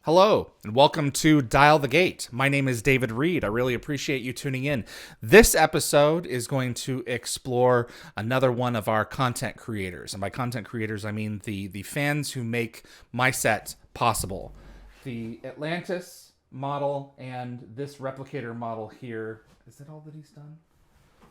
Hello, and welcome to Dial the Gate. My name is David Reed. I really appreciate you tuning in. This episode is going to explore another one of our content creators. And by content creators, I mean the fans who make my set possible. The Atlantis model and this Replicator model here. Is that all that he's done?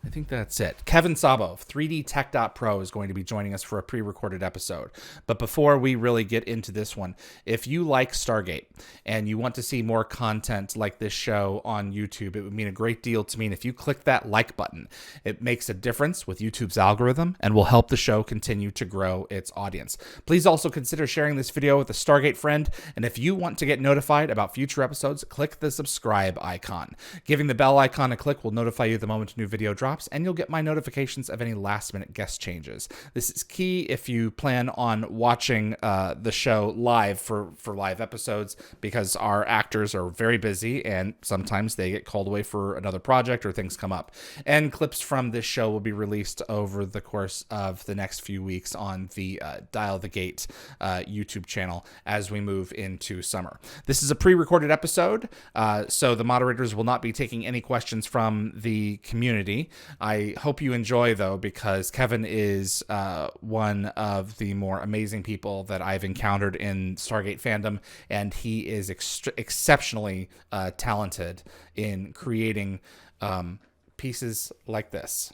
I think that's it. Kevin Szabo of 3dtech.pro is going to be joining us for a pre-recorded episode. But before we really get into this one, if you like Stargate and you want to see more content like this show on YouTube, it would mean a great deal to me. And if you click that like button, it makes a difference with YouTube's algorithm and will help the show continue to grow its audience. Please also consider sharing this video with a Stargate friend. And if you want to get notified about future episodes, click the subscribe icon. Giving the bell icon a click will notify you the moment a new video drops, and you'll get my notifications of any last-minute guest changes. This is key if you plan on watching the show live for live episodes, because our actors are very busy and sometimes they get called away for another project or things come up. And clips from this show will be released over the course of the next few weeks on the Dial the Gate YouTube channel as we move into summer. This is a pre-recorded episode, so the moderators will not be taking any questions from the community. I hope you enjoy, though, because Kevin is one of the more amazing people that I've encountered in Stargate fandom, and he is exceptionally talented in creating pieces like this.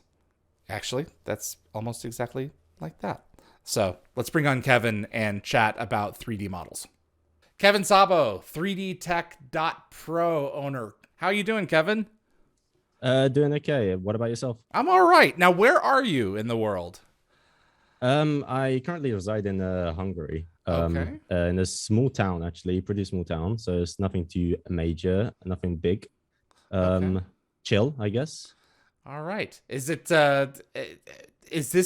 Actually, that's almost exactly like that. So let's bring on Kevin and chat about 3D models. Kevin Szabo, 3dtech.pro owner. How are you doing, Kevin? Doing okay. What about yourself? I'm all right. Now, where are you in the world? I currently reside in Hungary. Okay. In a small town, actually, pretty small town. So it's nothing too major, nothing big. Okay. Chill, I guess. All right. Is this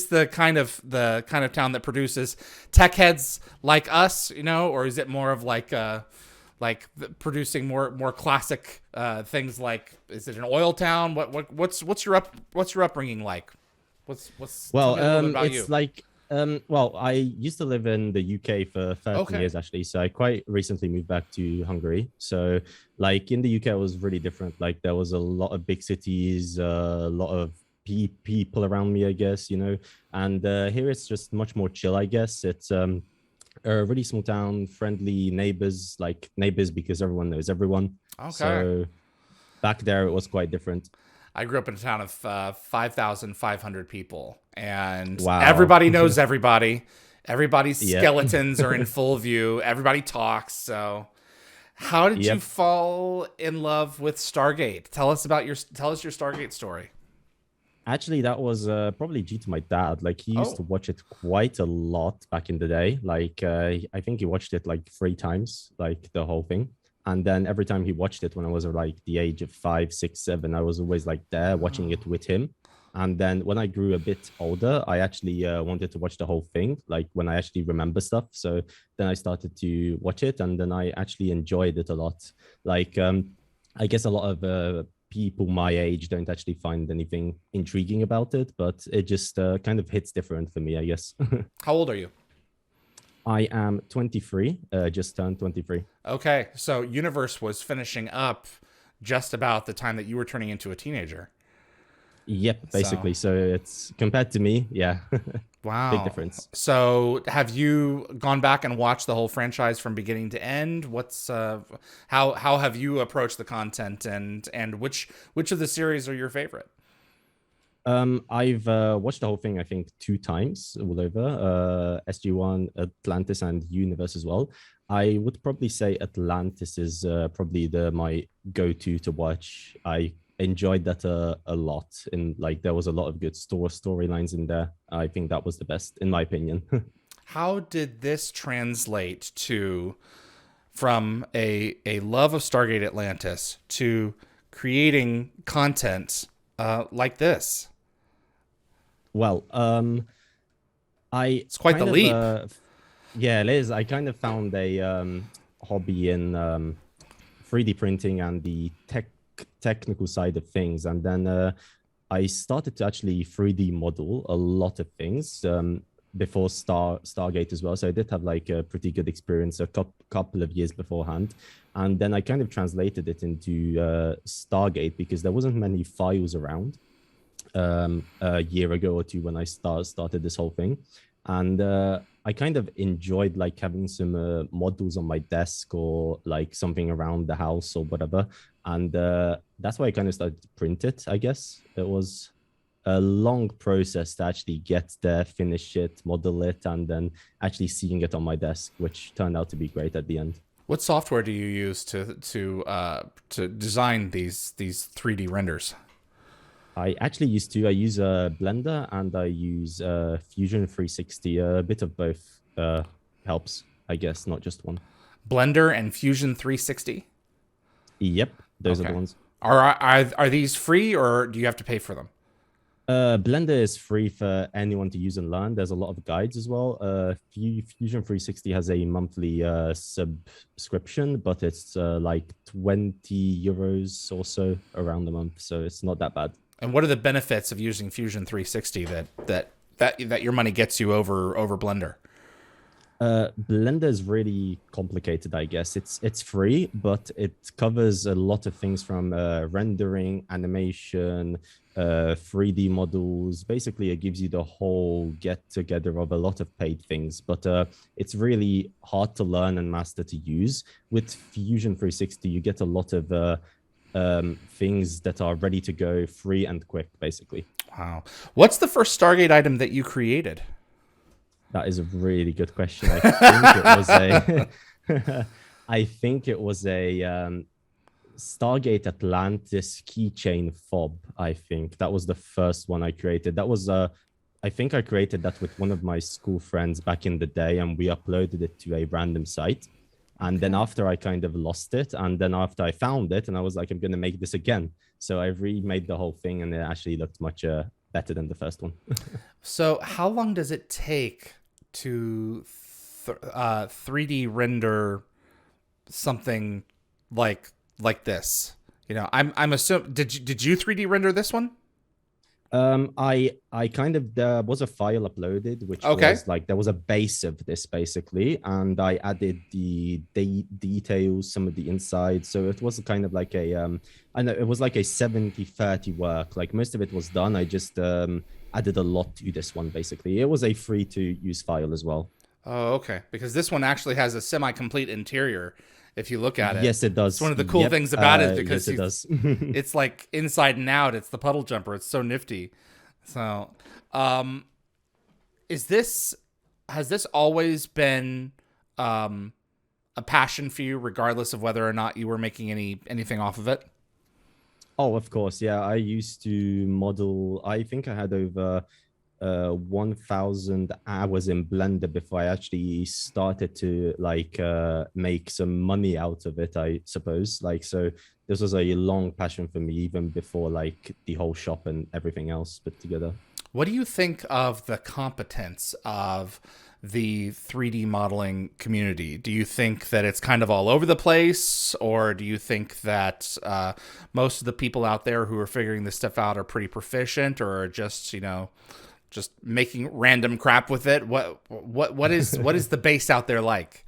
the kind of town that produces tech heads like us, or is it more of like producing more classic things? Like, is it an oil town? What's your upbringing like? Well, tell me a little bit about it's you. like I used to live in the UK for 13 years actually, so I quite recently moved back to Hungary. So like in the UK, it was really different. Like there was a lot of big cities, a lot of people around me, I guess, and here it's just much more chill, I guess. It's a really small town, friendly neighbors, like neighbors because everyone knows everyone. Okay. So back there, it was quite different. I grew up in a town of 5,500 people, and Wow. everybody knows everybody. Everybody's Yeah. skeletons are in full view. Everybody talks. So, how did you Yep. fall in love with Stargate? Tell us your Stargate story. Actually, that was probably due to my dad. Like he used to Oh. watch it quite a lot back in the day. Like I think he watched it like 3 times, like the whole thing. And then every time he watched it when I was like the age of 5, 6, 7, I was always like there watching it with him. And then when I grew a bit older, I actually wanted to watch the whole thing, like when I actually remember stuff. So then I started to watch it, and then I actually enjoyed it a lot. Like I guess a lot of people my age don't actually find anything intriguing about it, but it just kind of hits different for me, I guess. How old are you? I am 23, just turned 23. Okay, so Universe was finishing up just about the time that you were turning into a teenager. Yep, basically. So it's compared to me, yeah. Wow. Big difference. So have you gone back and watched the whole franchise from beginning to end? What's how have you approached the content, and which of the series are your favorite? I've watched the whole thing, I think, 2 times all over. SG1, Atlantis, and Universe as well. I would probably say Atlantis is probably my go-to to watch. I enjoyed that a lot, and like there was a lot of good storylines in there. I think that was the best, in my opinion. How did this translate from a love of Stargate Atlantis to creating content like this? Well, It's quite the leap. Yeah, it is. I kind of found a hobby in 3D printing and the technical side of things, and then I started to actually 3D model a lot of things. before Stargate as well. So I did have like a pretty good experience a couple of years beforehand. And then I kind of translated it into Stargate because there wasn't many files around a year ago or two when I started this whole thing. And I kind of enjoyed like having some models on my desk or like something around the house or whatever. And that's why I kind of started to print it, I guess. It was a long process to actually get there, finish it, model it, and then actually seeing it on my desk, which turned out to be great at the end. What software do you use to design these 3D renders? I actually I use Blender and I use Fusion 360. A bit of both helps, I guess, not just one. Blender and Fusion 360? Yep, those are the ones. Are these free or do you have to pay for them? Blender is free for anyone to use and learn. There's a lot of guides as well. Fusion 360 has a monthly subscription, but it's like 20 euros or so around the month, so it's not that bad. And what are the benefits of using Fusion 360 that your money gets you over Blender? Blender is really complicated, I guess. It's free, but it covers a lot of things from rendering, animation, 3D models. Basically, it gives you the whole get together of a lot of paid things, but it's really hard to learn and master to use. With Fusion 360, you get a lot of things that are ready to go, free and quick, basically. Wow. What's the first Stargate item that you created? That is a really good question. I think it was a I think it was a Stargate Atlantis keychain fob. I think that was the first one I created. That was I think I created that with one of my school friends back in the day, and we uploaded it to a random site. And then after I kind of lost it, and then after I found it, and I was like, I'm going to make this again. So I remade the whole thing, and it actually looked much better than the first one. So how long does it take to 3D render something like this? You know, I'm assuming, did you 3D render this one? I kind of, there was a file uploaded, which was like, there was a base of this basically, and I added the details, some of the inside. So it was kind of like a, I know it was like a 70-30 work. Like most of it was done. I just added a lot to this one basically. It was a free to use file as well. Oh, okay. Because this one actually has a semi-complete interior. If you look at it, yes, it does. It's one of the cool things about it because yes, it does. It's like inside and out. It's the puddle jumper. It's so nifty. So, has this always been a passion for you, regardless of whether or not you were making anything off of it? Oh, of course, yeah. I used to model. I think I had over 1,000 hours in Blender before I actually started to like make some money out of it, I suppose. Like, so this was a long passion for me even before like the whole shop and everything else put together. What do you think of the competence of the 3D modeling community? Do you think that it's kind of all over the place, or do you think that most of the people out there who are figuring this stuff out are pretty proficient, or are just, you know, just making random crap with it? What is the base out there like?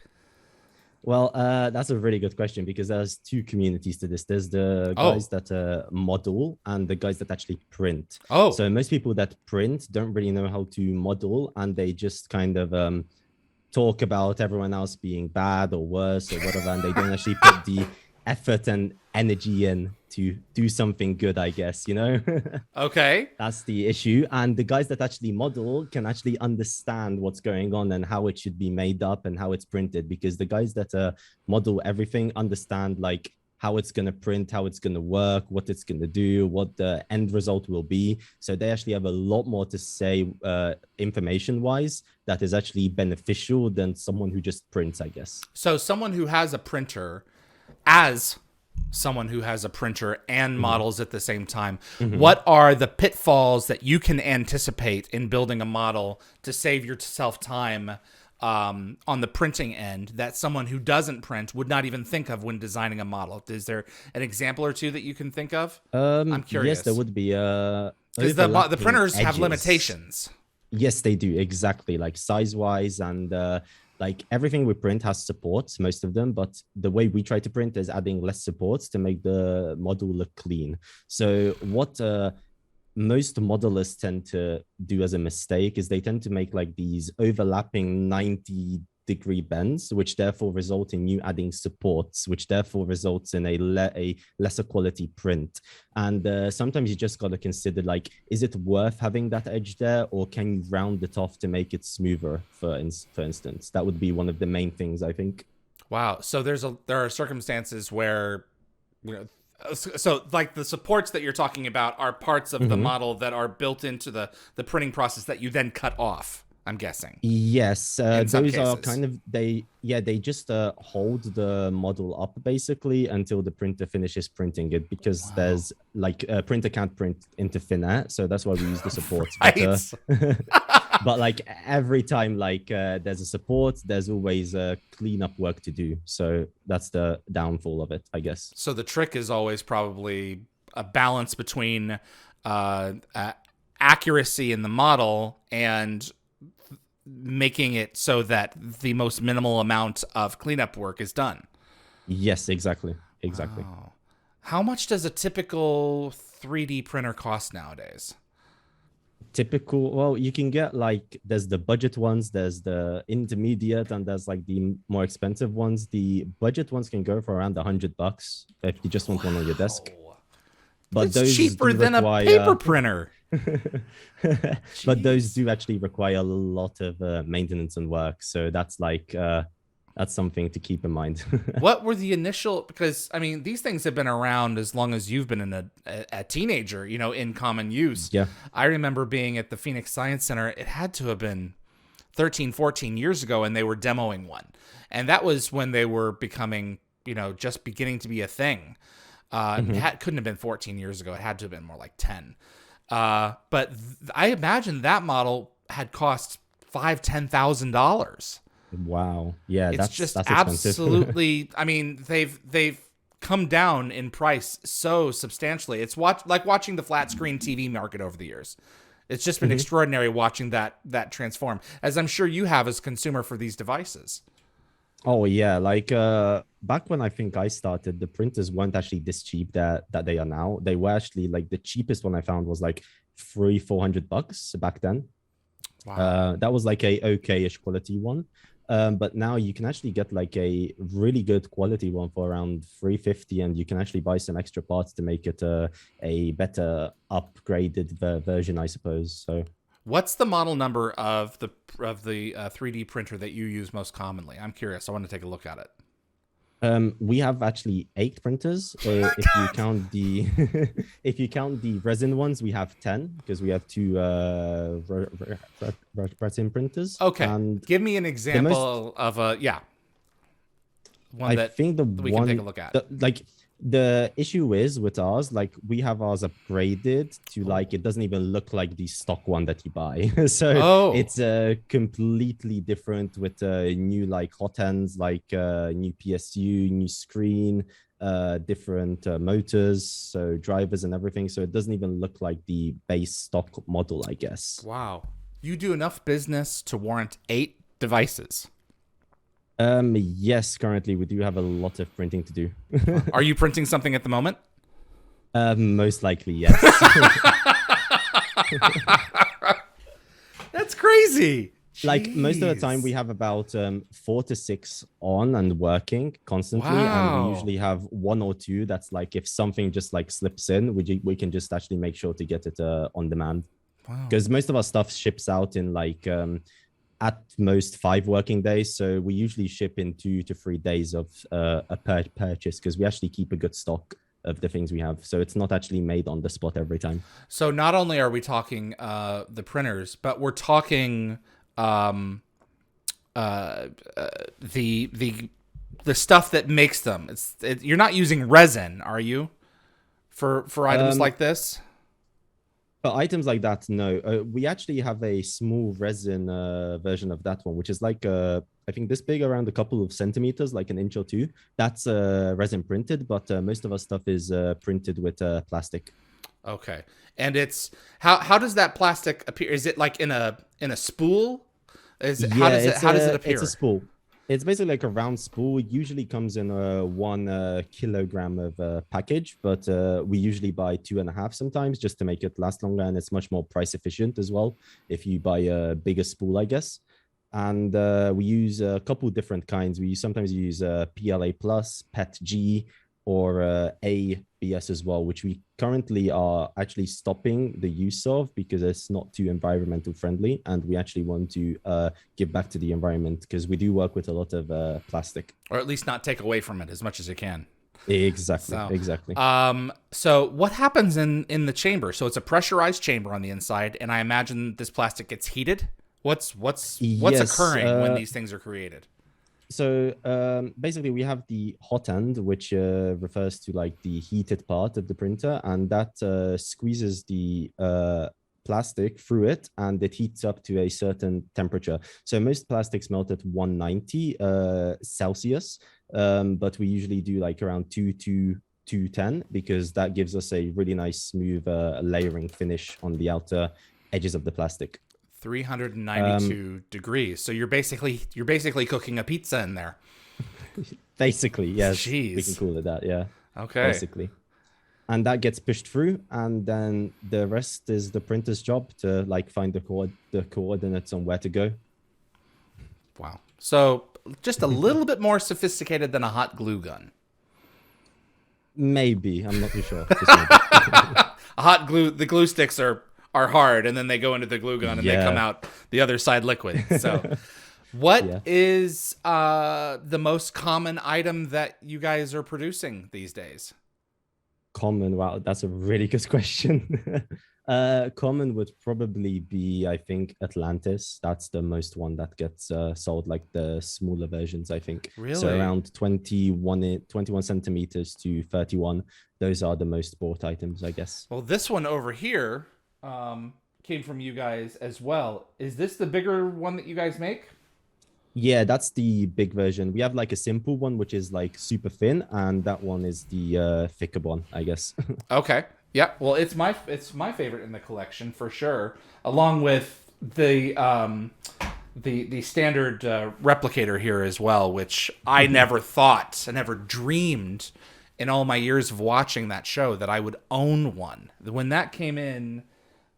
Well, that's a really good question because there's two communities to this. There's the guys that model and the guys that actually print. Oh, so most people that print don't really know how to model, and they just kind of talk about everyone else being bad or worse or whatever, and they don't actually put the effort and energy in to do something good, I guess, you know? Okay. That's the issue. And the guys that actually model can actually understand what's going on and how it should be made up and how it's printed, because the guys that model everything understand like how it's going to print, how it's going to work, what it's going to do, what the end result will be. So they actually have a lot more to say information wise that is actually beneficial than someone who just prints, I guess. So someone who has a printer, as someone who has a printer and models at the same time, what are the pitfalls that you can anticipate in building a model to save yourself time on the printing end that someone who doesn't print would not even think of when designing a model? Is there an example or two that you can think of? I'm curious. Yes, there would be. Because the printers have limitations. Yes, they do exactly, like size wise, and like everything we print has supports, most of them, but the way we try to print is adding less supports to make the model look clean. So what most modelers tend to do as a mistake is they tend to make like these overlapping 90-degree bends, which therefore result in you adding supports, which therefore results in a lesser quality print. And sometimes you just got to consider, like, is it worth having that edge there, or can you round it off to make it smoother? For instance, that would be one of the main things, I think. Wow. So there are circumstances where, so like the supports that you're talking about are parts of the Mm-hmm. model that are built into the printing process that you then cut off, I'm guessing, Yes, in some those are cases. kind of they just hold the model up basically until the printer finishes printing it, because Wow. there's like a printer can't print into thin air, so that's why we use the supports. But Right. but like every time like there's a support, there's always cleanup work to do. So that's the downfall of it, I guess. So the trick is always probably a balance between uh, uh, accuracy in the model and making it so that the most minimal amount of cleanup work is done. Yes, exactly, exactly. Wow. How much does a typical 3D printer cost nowadays? Typical, well, you can get like, there's the budget ones, there's the intermediate, and there's like the more expensive ones. The budget ones can go for around $100 if you just want one on your desk, Wow. but It's those cheaper do than a paper require printer. but those Jeez. do actually require a lot of maintenance and work, so that's something to keep in mind. What were the initial? Because I mean, these things have been around as long as you've been a teenager, in common use. Yeah. I remember being at the Phoenix Science Center. It had to have been 13, 14 years ago, and they were demoing one, and that was when they were becoming, just beginning to be a thing. Mhm. Couldn't have been 14 years ago. It had to have been more like 10. But I imagine that model had cost $5,000, $10,000. Wow, yeah, It's that's just that's expensive. absolutely. I mean, they've come down in price so substantially. It's like watching the flat screen TV market over the years. It's just been Mhm. extraordinary watching that transform, as I'm sure you have as a consumer for these devices. Oh yeah, like back when I think I started, the printers weren't actually this cheap that they are now. They were actually like the cheapest one I found was like 300-400 bucks back then. Wow. That was like a okay-ish quality one. But now you can actually get like a really good quality one for around 350, and you can actually buy some extra parts to make it a better upgraded version, I suppose. So What's the model number of the 3D printer that you use most commonly? I'm curious. I want to take a look at it. we have actually 8 printers. If you count the if you count the resin ones, we have 10, because we have two resin printers. Okay, And give me an the most, example of one I that think the we can take a one, look at. like the issue is with ours, like we have ours upgraded to Oh. like it doesn't even look like the stock one that you buy. So Oh, it's completely different with new like hot ends, like new PSU, new screen, different motors, so drivers and everything. So it doesn't even look like the base stock model, I guess. wow. You do enough business to warrant 8 devices. Yes, currently we do have a lot of printing to do. Are you printing something at the moment? Most likely, yes. That's crazy. Like most of the time Jeez. we have about 4 to 6 on and working constantly, and we Wow. usually have one or two that's like, if something just like slips in, we can just actually make sure to get it on demand, Wow. because most of our stuff ships out in like at most 5 working days, so we usually ship in 2 to 3 days of a purchase, because we actually keep a good stock of the things we have, so it's not actually made on the spot every time. So not only are we talking the printers, but we're talking um, the the stuff that makes them. You're not using resin, are you, for items um like this? For items like that, no. We actually have a small resin version of that one, which is like I think this big, around a couple of centimeters, like an inch or two. That's resin printed, but most of our stuff is printed with plastic. Okay. And it's how does that plastic appear? Is it like in a spool? Is it Yeah, how does it it's a appear? spool. It's basically like a round spool. It usually comes in a 1 kilogram of package, but we usually buy 2.5 sometimes just to make it last longer, and it's much more price efficient as well if you buy a bigger spool, I guess. And we use a couple different kinds. We sometimes use PLA plus, PET-G, or ABS as well, which we currently are actually stopping the use of because it's not too environmental friendly, and we actually want to give back to the environment because we do work with a lot of plastic. Or at least not take away from it as much as you can. Exactly, So, exactly. so what happens in the chamber? So it's a pressurized chamber on the inside, and I imagine this plastic gets heated. What's Yes. occurring when these things are created? So basically, we have the hot end, which refers to like the heated part of the printer, and that squeezes the plastic through it, and it heats up to a certain temperature. So most plastics melt at 190 Celsius, but we usually do like around 210 because that gives us a really nice smooth layering finish on the outer edges of the plastic. 392 degrees. So you're basically cooking a pizza in there. Basically, yes, we can Jeez. call it that. Yeah, Okay. basically. And that gets pushed through, and then the rest is the printer's job to like find the coordinates on where to go. Wow. So just a little bit more sophisticated than a hot glue gun. Maybe, I'm not too sure. Just maybe. A hot glue, the glue sticks are hard, and then they go into the glue gun and they come Yeah. out the other side liquid. So, what Yeah. is the most common item that you guys are producing these days? Common. Wow, that's a really good question. Common would probably be, I think, Atlantis. That's the most one that gets sold, like the smaller versions, I think. So Really? around 21 centimeters to 31. Those are the most bought items, I guess. Well, this one over here came from you guys as well. Is this the bigger one that you guys make? Yeah, that's the big version. We have like a simple one, which is like super thin, and that one is the thicker one, I guess. Okay. Yeah. Well, it's my favorite in the collection for sure, along with the standard replicator here as well, which I never dreamed in all my years of watching that show that I would own one. When that came in,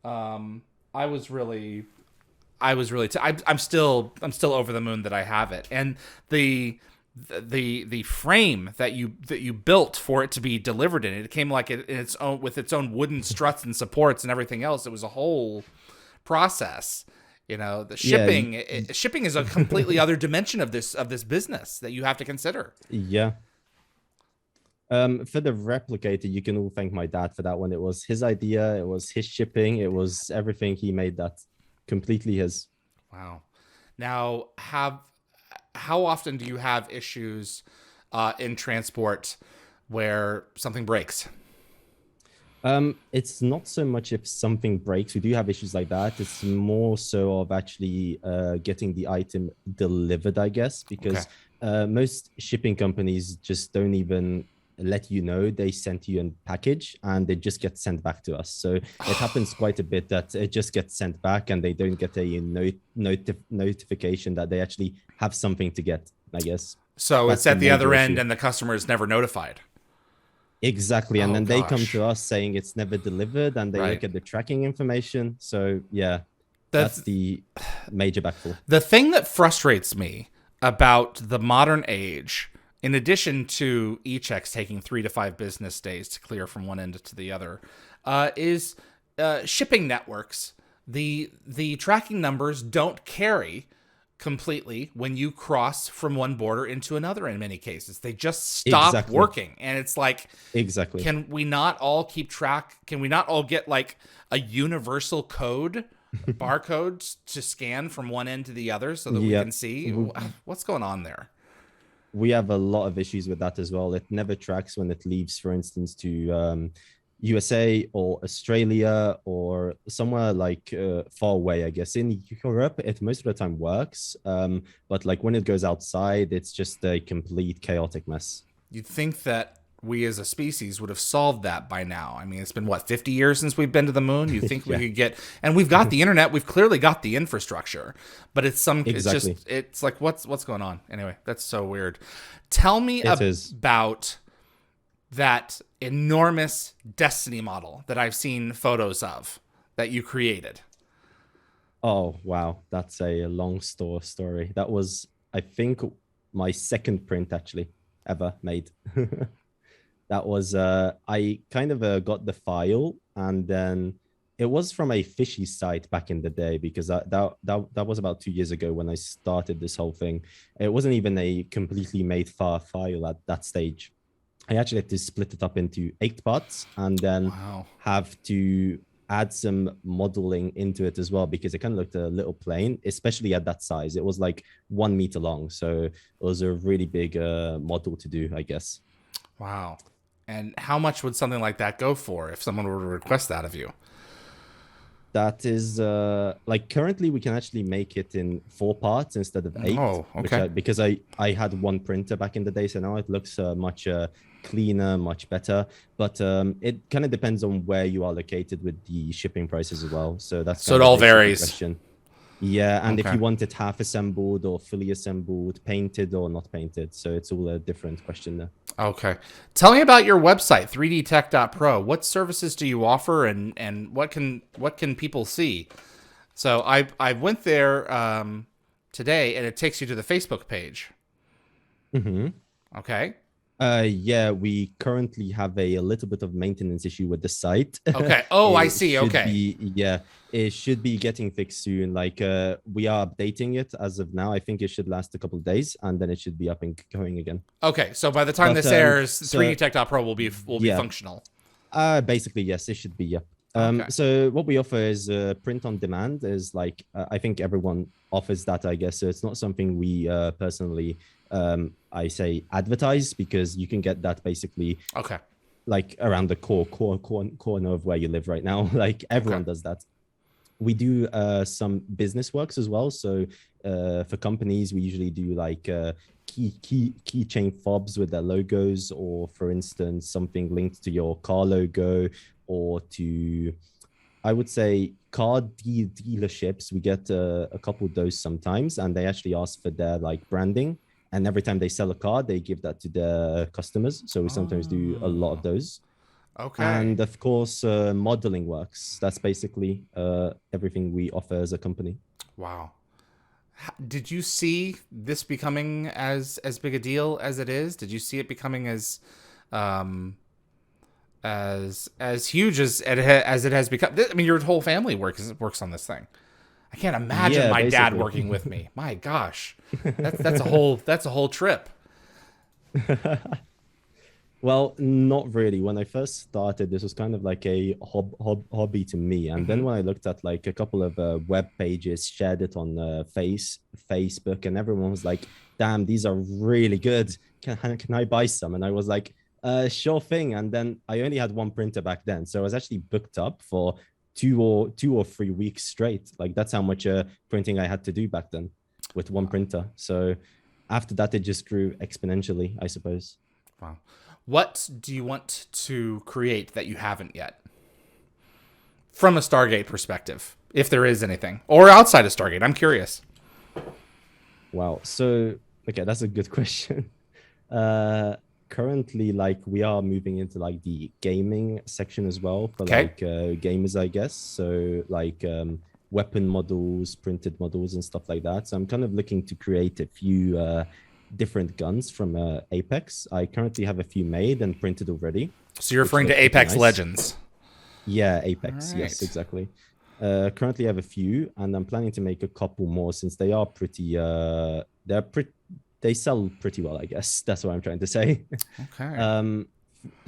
I was really I'm still over the moon that I have it. And the frame that you built for it to be delivered it came like in its own with its own wooden struts and supports and everything else. It was a whole process. The Yeah, shipping is a completely other dimension of this business that you have to consider. yeah. For the replicator, you can all thank my dad for that one. It was his idea, it was his shipping, it was everything. He made that completely his. Wow. Now, how often do you have issues in transport where something breaks? It's not so much if something breaks. We do have issues like that. It's more so of actually getting the item delivered, I guess, Okay. because most shipping companies just don't even let you know they sent you a package and they just get sent back to us. So it happens quite a bit that it just gets sent back and they don't get a notification that they actually have something to get, I guess. So That's it's the at the other major end, issue. and the customer is never notified. Exactly. And Oh then they come gosh. to us saying it's never delivered and they Right. look at the tracking information. So yeah, that's The the major backfall. the thing that frustrates me about the modern age, in addition to e-checks taking 3 to 5 business days to clear from one end to the other, is shipping networks. The tracking numbers don't carry completely when you cross from one border into another. In many cases, they just stop Exactly. working, and it's like, Exactly. can we not all keep track? Can we not all get like a universal code, barcodes to scan from one end to the other so that we Yeah. can see W- what's going on there? We have a lot of issues with that as well. It never tracks when it leaves, for instance, to USA or Australia or somewhere like far away, I guess. In Europe, it most of the time works. But like when it goes outside, it's just a complete chaotic mess. You'd think that we as a species would have solved that by now. I mean, it's been what, 50 years since we've been to the moon. You think we Yeah, could get, and we've got the internet. We've clearly got the infrastructure, but exactly. it's like what's going on? Anyway, that's so weird. Tell me It is. about that enormous Destiny model that I've seen photos of that you created. Oh, wow. That's a long story. That was, I think, my second print actually ever made. That was I kind of got the file, and then it was from a fishy site back in the day, because that was about 2 years ago when I started this whole thing. It wasn't even a completely made file at that stage. I actually had to split it up into 8 parts, and then Wow. have to add some modeling into it as well, because it kind of looked a little plain, especially at that size. It was like 1 meter long, so it was a really big model to do, I guess. Wow. And how much would something like that go for if someone were to request that of you? That is like, currently we can actually make it in 4 parts instead of 8, Oh, which okay. because I had one printer back in the day, so now it looks much cleaner, much better. But it kind of depends on where you are located with the shipping prices as well. So that's So kind it of all the basic varies. question. Yeah, and if Okay. you want it half assembled or fully assembled, painted or not painted, so it's all a different question there. Okay. Tell me about your website, 3dtech.pro. What services do you offer, and what can people see? So I went there today, and it takes you to the Facebook page. Hmm. Okay. Yeah, we currently have a little bit of maintenance issue with the site. Okay. Oh, I It see. should Okay. be, yeah, it should be getting fixed soon. Like, we are updating it as of now. I think it should last a couple of days, and then it should be up and going again. Okay. So by the time But this airs, so 3dtech.pro will be yeah, functional. basically yes, it should be, yeah. Okay. So what we offer is print on demand. Is like, I think everyone offers that, I guess. So it's not something we personally, I say, advertise, because you can get that basically Okay. like around the corner of where you live right now. Like, Okay. everyone does that. We do some business works as well. So for companies, we usually do like keychain fobs with their logos, or for instance, something linked to your car logo, or to, I would say, car dealerships. We get a couple of those sometimes, and they actually ask for their like branding. And every time they sell a car, they give that to their customers. So we sometimes do a lot of Oh. those. Okay. And of course, modeling works. That's basically everything we offer as a company. Wow. Did you see this becoming as big a deal as it is? Did you see it becoming um as huge as it has become? I mean, your whole family works on this thing. I can't imagine Yeah, my dad basically. working with me. My gosh, that's a whole trip. Well, not really. When I first started, this was kind of like a hobby to me. And Hmm. then when I looked at like a couple of web pages, shared it on Facebook, and everyone was like, "Damn, these are really good. Can I buy some?" And I was like, "Sure thing." And then I only had one printer back then, so I was actually booked up for 2 or 3 weeks straight. Like, that's how much printing I had to do back then with one printer. So after that, it just grew exponentially, I suppose. Wow. What do you want to create that you haven't yet, from a Stargate perspective, if there is anything, or outside of Stargate? I'm curious. Wow. So, okay, that's a good question. Uh, Currently, like, we are moving into like the gaming section as well for Okay. like gamers, I guess. So, like, weapon models, printed models, and stuff like that. So, I'm kind of looking to create a few different guns from Apex. I currently have a few made and printed already, So you're which referring to look pretty Apex nice. Legends. Yeah, All Apex. Yes, right. exactly. Currently I have a few, and I'm planning to make a couple more, since they are pretty they sell pretty well, I guess. That's what I'm trying to say. Okay. um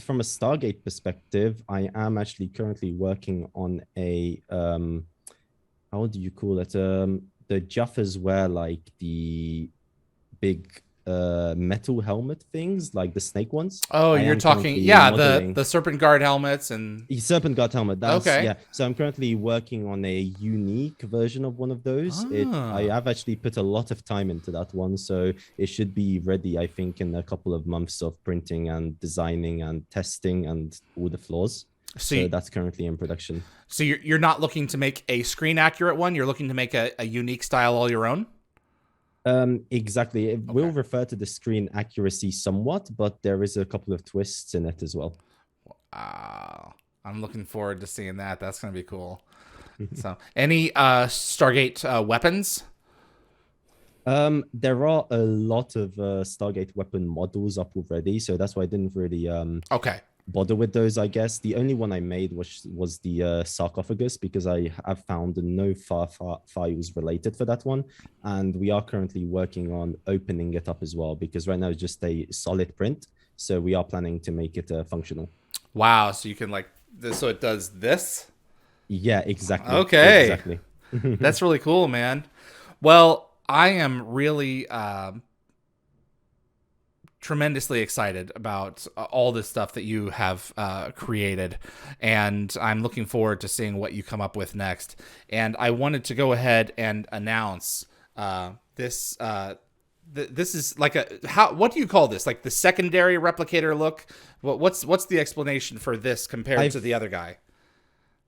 from a Stargate perspective, I am actually currently working on a how do you call it? The Juffers wear like the big metal helmet things, like the snake ones. Oh, I you're am talking, currently yeah, modeling the serpent guard helmets and Serpent Guard helmet. That's okay. yeah. So I'm currently working on a unique version of one of those. I Ah. have actually put a lot of time into that one, so it should be ready, I think, in a couple of months of printing and designing and testing and all the flaws. So, So that's currently in production. so you're not looking to make a screen accurate one. You're looking to make a unique style all your own. Exactly. It Okay. will refer to the screen accuracy somewhat, but there is a couple of twists in it as well. I'm looking forward to seeing that. That's gonna be cool. So, any Stargate weapons? There are a lot of Stargate weapon models up already, so that's why I didn't really Okay. bother with those. I guess the only one I made was the sarcophagus, because I have found no files related for that one, and we are currently working on opening it up as well, because right now it's just a solid print, so we are planning to make it functional. Wow. So you can like this. So it does this. Yeah, exactly. Okay. Exactly. That's really cool, man. Well, I am really tremendously excited about all this stuff that you have created, and I'm looking forward to seeing what you come up with next. And I wanted to go ahead and announce this. This is like what do you call this? Like the secondary replicator look? What's the explanation for this compared to the other guy?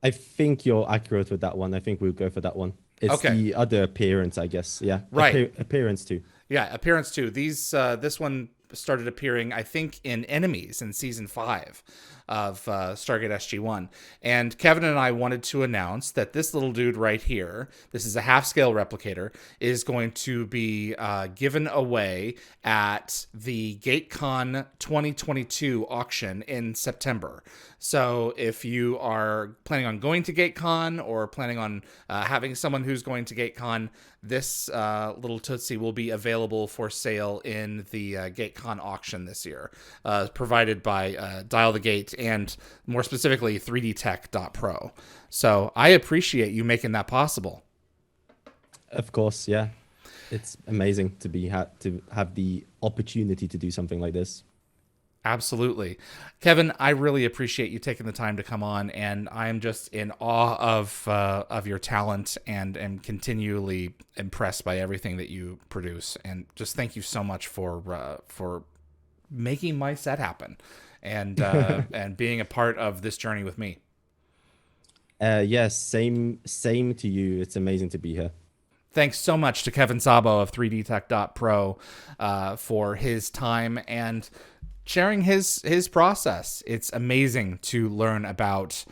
I think you're accurate with that one. I think we'll go for that one. It's Okay. the other appearance, I guess. Yeah. Right. Appearance too. Yeah, appearance too. This one started appearing, I think, in Enemies in season 5 of Stargate SG-1. And Kevin and I wanted to announce that this little dude right here, this is a half-scale replicator, is going to be given away at the GateCon 2022 auction in September. So if you are planning on going to GateCon or planning on having someone who's going to GateCon, this little Tootsie will be available for sale in the GateCon auction this year, provided by Dial the Gate and more specifically 3dtech.pro. So I appreciate you making that possible. Of course, yeah. It's amazing to to have the opportunity to do something like this. Absolutely. Kevin, I really appreciate you taking the time to come on, and I'm just in awe of your talent and am continually impressed by everything that you produce. And just thank you so much for making my set happen and and being a part of this journey with me. Yes, same to you. It's amazing to be here. Thanks so much to Kevin Szabo of 3dtech.pro for his time and sharing his process. It's amazing to learn about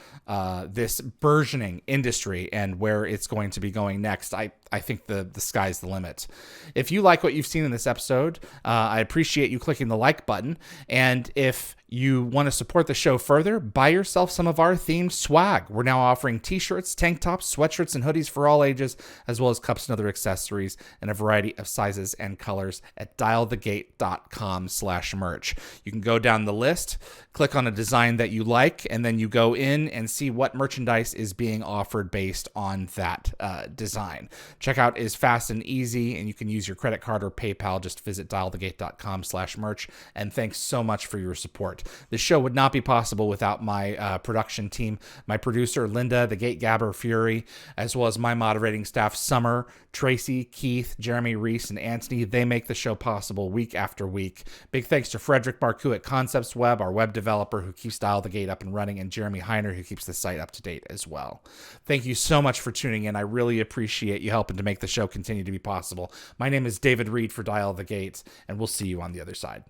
this burgeoning industry and where it's going to be going next. I think the sky's the limit. If you like what you've seen in this episode, I appreciate you clicking the like button. And if you want to support the show further, buy yourself some of our themed swag. We're now offering t-shirts, tank tops, sweatshirts, and hoodies for all ages, as well as cups and other accessories in a variety of sizes and colors at dialthegate.com/merch. You can go down the list, click on a design that you like, and then you go in and see what merchandise is being offered based on that design. Checkout is fast and easy, and you can use your credit card or PayPal. Just visit dialthegate.com/merch. And thanks so much for your support. This show would not be possible without my production team, my producer, Linda, the Gate Gabber Fury, as well as my moderating staff, Summer, Tracy, Keith, Jeremy Reese, and Anthony. They make the show possible week after week. Big thanks to Frederick Barku at Concepts Web, our web developer who keeps Dial the Gate up and running, and Jeremy Heiner, who keeps the site up to date as well. Thank you so much for tuning in. I really appreciate you helping to make the show continue to be possible. My name is David Reed for Dial the Gate, and we'll see you on the other side.